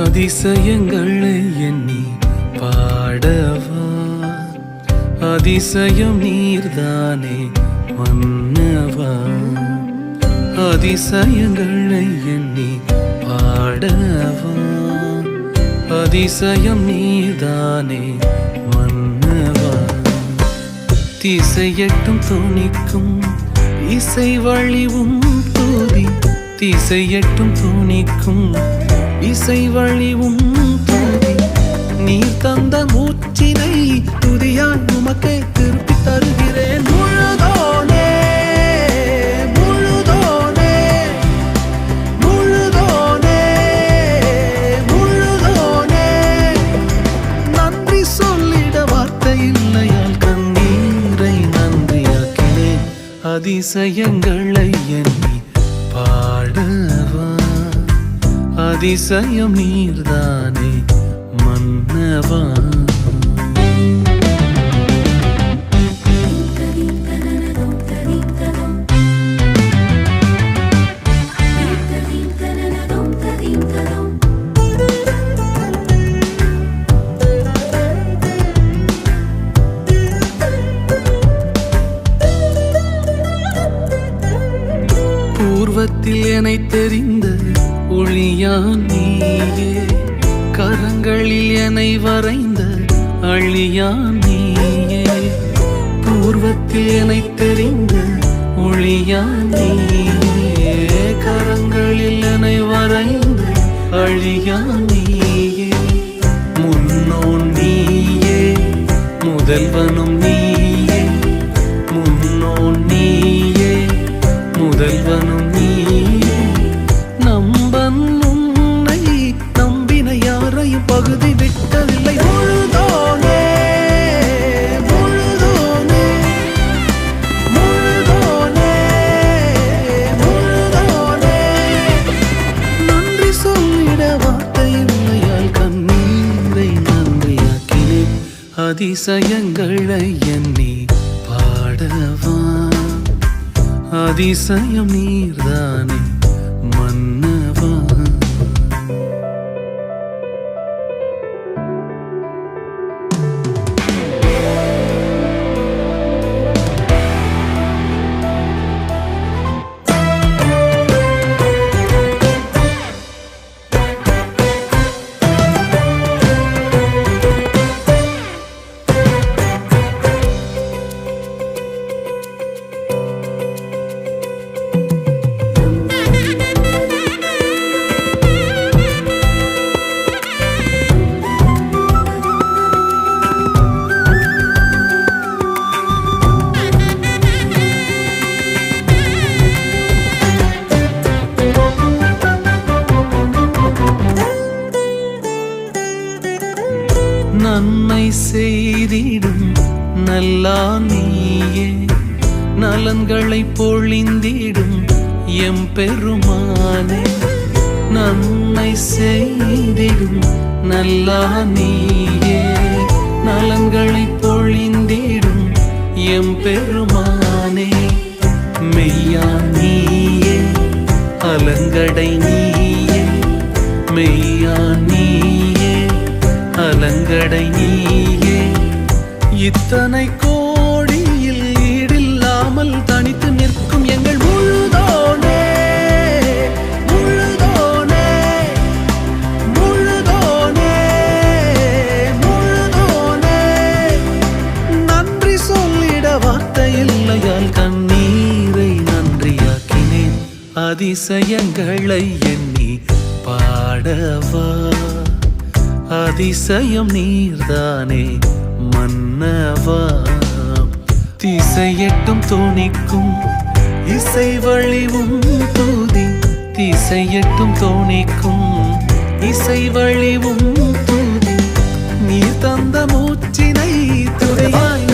அதிசயங்களை எண்ணி பாடவா, அதிசயம் நீர்தானே மன்னவா. அதிசயங்களை எண்ணி பாடவா, அதிசயம் நீர்தானே மன்னவா. திசையட்டும் துணிக்கும் இசை வழிவும் தூதி, திசையட்டும் துணிக்கும் இசை வழிவும் தூதி. நீர் தந்த மூச்சினை துதியாய் உமக்கே திருப்பி தருகிறேன். முழுதோனே முழுதோனே முழுதோனே முழுதோனே. நன்றி சொல்லிட வார்த்தை இல்லையால் கண்ணீரை நன்றியாக்கினேன். அதிசயங்களை எண்ணி பாடவா, அதிசயம் நீர்தானே மன்னவா. பூர்வத்தில் என்னை தெரிந்த ஒளியான் நீயே, கரங்களில் என்னை வரைந்த அழியான் நீயே. பூர்வத்தில் என்னை தெரிந்த ஒளியான் நீயே, கரங்களில் என்னை வரைந்த அழியான் நீயே. முன்னோன் நீயே, முதல்வனும் நீயே, முன்னோன் நீயே, முதல்வனும் பகுதி விட்டதில்லை. முழுதோனே முழுதோனே முழுதோனே முழுதோனே. நன்றி சொல்லிட வார்த்தை இல்லையால் கண்ணீரை நன்றியாக்கினேன். அதிசயங்களை எண்ணி பாடவா, அதிசயம் நீர்தானே மன்னவா. நன்மை செய்திடும் நல்லா நீயே, நலன்களை பொழிந்திடும் எம் பெருமானே. நன்மை செய்திடும் நல்லா நீயே, நலன்களை பொழிந்திடும் எம் பெருமானே. மெய்யா நீயே, அலங்கடை நீயே, மெய்யா நீயே, அலங்கடை நீயே. இத்தனை கோடியில் ஈடில்லாமல் தனித்து நிற்கும் எங்கள் முழுதோனே முழுதோனே முழுதோனே முழுதோனே. நன்றி சொல்லிட வார்த்தை இல்லையால் கண்ணீரை நன்றியாக்கினேன். அதிசயங்களை எண்ணி பாடவா, அதிசயம் நீர்தானே மன்னவா. திசையெட்டும் தோணிக்கும் இசை வழிவும் தூதி, திசையெட்டும் தோணிக்கும் இசை வழிவும் தூதி. நீர் தந்த மூச்சினை துறையாய்